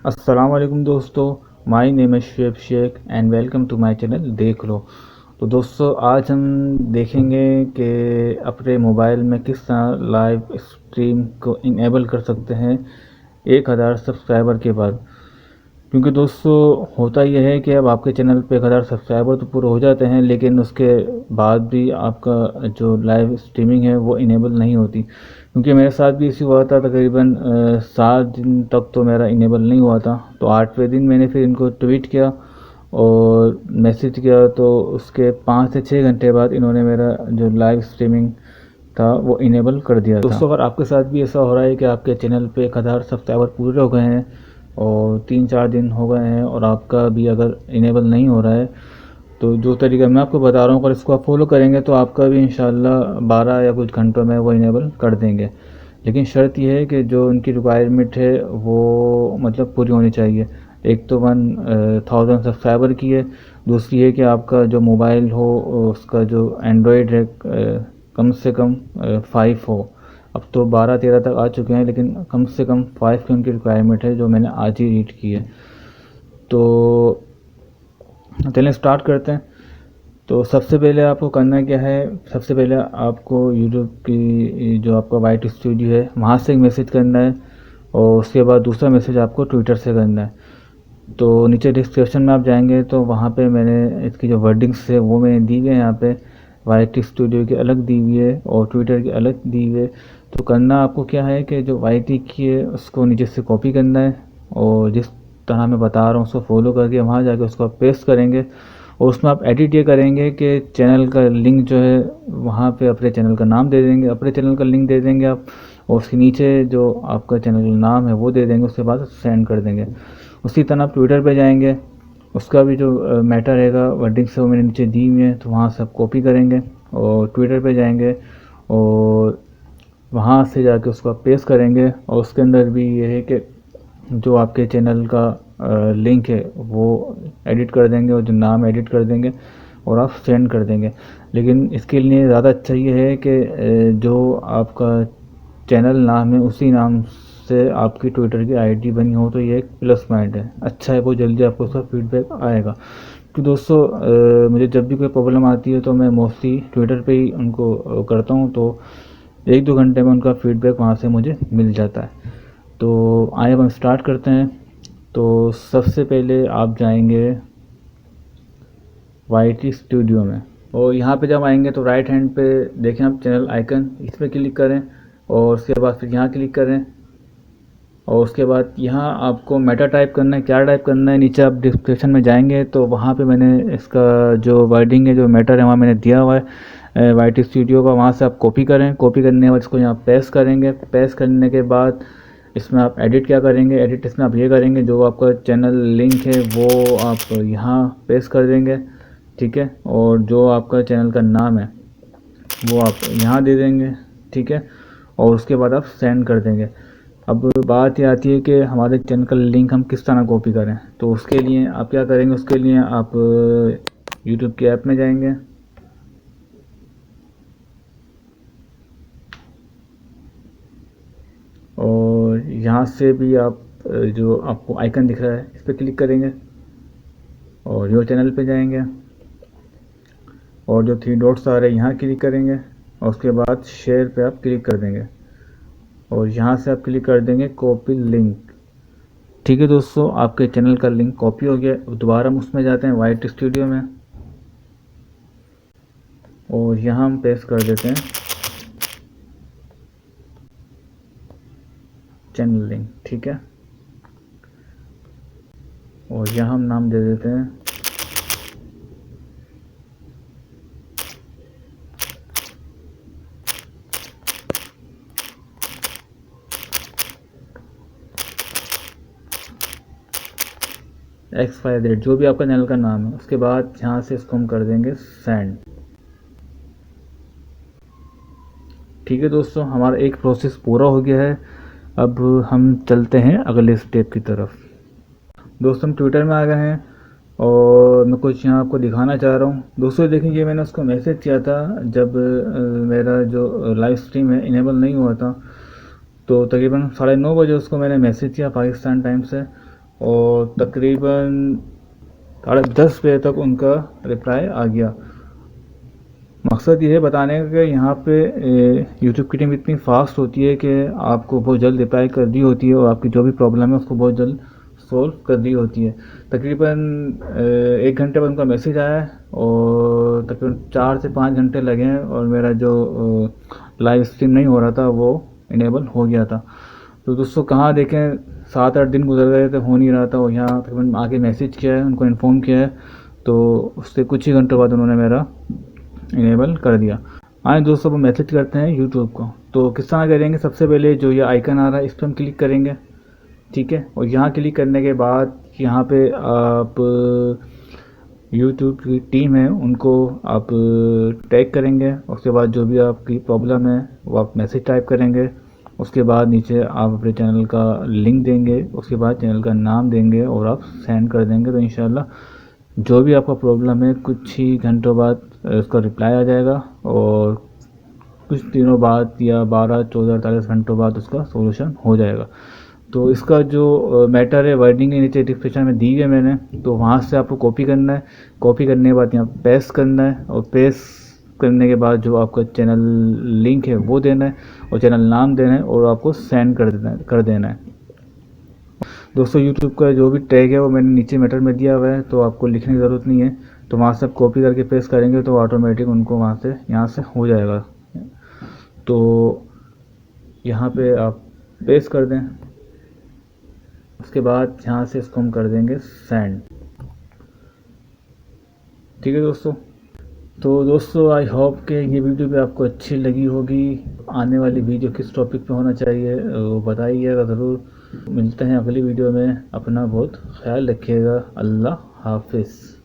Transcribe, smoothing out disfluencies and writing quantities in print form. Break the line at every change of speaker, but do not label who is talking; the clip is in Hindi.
अस्सलाम वालेकुम दोस्तों, my name is Shoaib Sheikh and welcome to my channel देख लो। तो दोस्तों आज हम देखेंगे कि अपने मोबाइल में किस तरह लाइव स्ट्रीम को इनेबल कर सकते हैं 1000 सब्सक्राइबर के बाद। क्योंकि दोस्तों होता यह है कि अब आपके चैनल पे 1000 सब्सक्राइबर तो पूरे हो जाते हैं, लेकिन उसके बाद भी आपका जो लाइव स्ट्रीमिंग है वो इनेबल नहीं होती। क्योंकि मेरे साथ भी इसी हुआ था, तकरीबन 7 दिन तक तो मेरा इनेबल नहीं हुआ था। तो 8वें दिन मैंने फिर इनको ट्वीट किया और मैसेज किया, तो उसके 5 से 6 घंटे बाद इन्होंने मेरा जो लाइव स्ट्रीमिंग था वो इनेबल कर दिया था। दोस्तों अगर आपके साथ भी ऐसा हो रहा है कि आपके चैनल पे 1000 सब्सक्राइबर पूरे हो गए हैं और 3-4 दिन हो गए हैं और आपका भी अगर इनेबल नहीं हो रहा है, तो जो तरीका मैं आपको बता रहा हूँ अगर इसको आप फॉलो करेंगे तो आपका भी इंशाल्लाह 12 या कुछ घंटों में वो इनेबल कर देंगे। लेकिन शर्त यह है कि जो उनकी रिक्वायरमेंट है वो मतलब पूरी होनी चाहिए। एक तो 1000 सब्सक्राइबर की है, दूसरी है कि आपका जो मोबाइल हो उसका जो एंड्रॉयड है कम से कम 5 हो। अब तो 12-13 तक आ चुके हैं, लेकिन कम से कम 5 की उनकी रिक्वायरमेंट है जो मैंने आज ही रीड की है। तो चलिए स्टार्ट करते हैं। तो सबसे पहले आपको करना क्या है, सबसे पहले आपको यूट्यूब की जो आपका वाइट स्टूडियो है वहाँ से एक मैसेज करना है और उसके बाद दूसरा मैसेज आपको ट्विटर से करना है। तो नीचे डिस्क्रिप्शन में आप जाएंगे तो वहाँ पे मैंने इसकी जो वर्डिंग्स है वो मैंने दी हुई है। यहाँ पे वाई स्टूडियो की अलग दी हुई है और ट्विटर की अलग दी हुई है। तो करना आपको क्या है कि जो वाई की है उसको नीचे से कॉपी करना है और जिस तरह मैं बता रहा हूँ उसको फॉलो करके वहाँ जाके उसको आप पेस्ट करेंगे और उसमें आप एडिट ये करेंगे कि चैनल का लिंक जो है वहाँ पे अपने चैनल का नाम दे देंगे, अपने चैनल का लिंक दे देंगे आप, और उसके नीचे जो आपका चैनल का नाम है वो दे देंगे। उसके बाद सेंड कर देंगे। उसी तरह आप ट्विटर पे जाएंगे, उसका भी जो मैटर रहेगा वर्डिंग से वो मैंने नीचे दी हुई है, तो वहाँ से आप कॉपी करेंगे और ट्विटर पे जाएंगे और वहाँ से जाके उसको आप पेस्ट करेंगे। और उसके अंदर भी ये है कि जो आपके चैनल का लिंक है वो एडिट कर देंगे और जो नाम एडिट कर देंगे और आप सेंड कर देंगे। लेकिन इसके लिए ज़्यादा अच्छा ये है कि जो आपका चैनल नाम है उसी नाम से आपकी ट्विटर की आईडी बनी हो, तो ये एक प्लस पॉइंट है, अच्छा है, बहुत जल्दी आपको उसका फीडबैक आएगा। कि दोस्तों मुझे जब भी कोई प्रॉब्लम आती है तो मैं मोस्टली ट्विटर पे ही उनको करता हूँ, तो 1-2 घंटे में उनका फीडबैक वहाँ से मुझे मिल जाता है। तो आइए अब हम स्टार्ट करते हैं। तो सबसे पहले आप जाएंगे वाई स्टूडियो में और यहाँ पे जब आएंगे तो राइट हैंड पे देखें आप चैनल आइकन, इस पर क्लिक करें और उसके बाद फिर यहाँ क्लिक करें और उसके बाद यहाँ आपको मेटा टाइप करना है। क्या टाइप करना है, नीचे आप डिस्क्रिप्शन में जाएंगे तो वहाँ पे मैंने इसका जो वर्डिंग है, जो मैटर है, वहाँ मैंने दिया हुआ है वाई स्टूडियो का। वहाँ से आप कॉपी करें, कॉपी करने के बाद इसको यहाँ पेस्ट करेंगे। पेस्ट करने के बाद इसमें आप एडिट क्या करेंगे, एडिट इसमें आप ये करेंगे जो आपका चैनल लिंक है वो आप यहाँ पेस्ट कर देंगे, ठीक है। और जो आपका चैनल का नाम है वो आप यहाँ दे देंगे, ठीक है। और उसके बाद आप सेंड कर देंगे। अब बात ये आती है कि हमारे चैनल का लिंक हम किस तरह कॉपी करें। तो उसके लिए आप क्या करेंगे, उसके लिए आप यूट्यूब के ऐप में जाएंगे और यहाँ से भी आप जो आपको आइकन दिख रहा है इस पर क्लिक करेंगे और योर चैनल पे जाएंगे और जो 3 डॉट्स आ रहे हैं यहाँ क्लिक करेंगे और उसके बाद शेयर पे आप क्लिक कर देंगे और यहाँ से आप क्लिक कर देंगे कॉपी लिंक, ठीक है। दोस्तों आपके चैनल का लिंक कॉपी हो गया। दोबारा हम उसमें जाते हैं वाई स्टूडियो में और यहाँ हम पेस्ट कर देते हैं चैनल लिंक, ठीक है। और यहाँ हम नाम दे देते हैं XYZ, जो भी आपका चैनल का नाम है। उसके बाद यहाँ से इसको हम कर देंगे सेंड, ठीक है। दोस्तों हमारा एक प्रोसेस पूरा हो गया है। अब हम चलते हैं अगले स्टेप की तरफ। दोस्तों हम ट्विटर में आ गए हैं और मैं कुछ यहाँ आपको दिखाना चाह रहा हूँ। दोस्तों देखिए, मैंने उसको मैसेज किया था जब मेरा जो लाइव स्ट्रीम है इनेबल नहीं हुआ था, तो तकरीबन 9:30 बजे उसको मैंने मैसेज किया पाकिस्तान टाइम से। और तकरीबन 10:30 बजे तक उनका रिप्लाई आ गया। मकसद ये है बताने का कि यहाँ पे यूट्यूब की टीम इतनी फास्ट होती है कि आपको बहुत जल्द रिप्लाई कर दी होती है और आपकी जो भी प्रॉब्लम है उसको बहुत जल्द सोल्व कर दी होती है। तकरीबन 1 घंटे बाद उनका मैसेज आया है और तकरीबन 4 से 5 घंटे लगे हैं और मेरा जो लाइव स्ट्रीम नहीं हो रहा था वो इनेबल हो गया था। तो दोस्तों कहाँ देखें 7-8 दिन गुजर गए थे, हो नहीं रहा था और यहाँ तकरीबन आगे मैसेज किया है, उनको इन्फॉर्म किया है, तो उससे कुछ ही घंटों बाद उन्होंने मेरा इनेबल कर दिया। आए दोस्तों, वो मैसेज करते हैं यूट्यूब को। तो किस तरह करेंगे, सबसे पहले जो ये आइकन आ रहा है इस पर हम क्लिक करेंगे, ठीक है। और यहाँ क्लिक करने के बाद यहाँ पे आप यूट्यूब की टीम है उनको आप टैग करेंगे। उसके बाद जो भी आपकी प्रॉब्लम है वो आप मैसेज टाइप करेंगे। उसके बाद नीचे आप अपने चैनल का लिंक देंगे, उसके बाद चैनल का नाम देंगे और आप सेंड कर देंगे। तो इंशाल्लाह जो भी आपका प्रॉब्लम है कुछ ही घंटों बाद उसका रिप्लाई आ जाएगा और कुछ दिनों बाद या 12, 14, 48 घंटों बाद उसका सोल्यूशन हो जाएगा। तो इसका जो मैटर है वर्डिंग के नीचे डिस्क्रिप्शन में दी है मैंने, तो वहाँ से आपको कॉपी करना है। कॉपी करने के बाद यहाँ पेस्ट करना है और पेस्ट करने के बाद जो आपका चैनल लिंक है वो देना है और चैनल नाम देना है और आपको सेंड कर देना है। दोस्तों यूट्यूब का जो भी टैग है वो मैंने नीचे मैटर में दिया हुआ है, तो आपको लिखने की ज़रूरत नहीं है। तो वहाँ से आप कॉपी करके पेस्ट करेंगे तो ऑटोमेटिक उनको वहाँ से यहाँ से हो जाएगा। तो यहाँ पे आप पेस्ट कर दें, उसके बाद यहाँ से इसको हम कर देंगे सेंड, ठीक है दोस्तों। तो दोस्तों आई होप कि ये वीडियो भी आपको अच्छी लगी होगी। आने वाली वीडियो किस टॉपिक पे होना चाहिए वो बताइएगा ज़रूर। मिलते हैं अगली वीडियो में, अपना बहुत ख्याल रखिएगा। अल्लाह हाफिज़।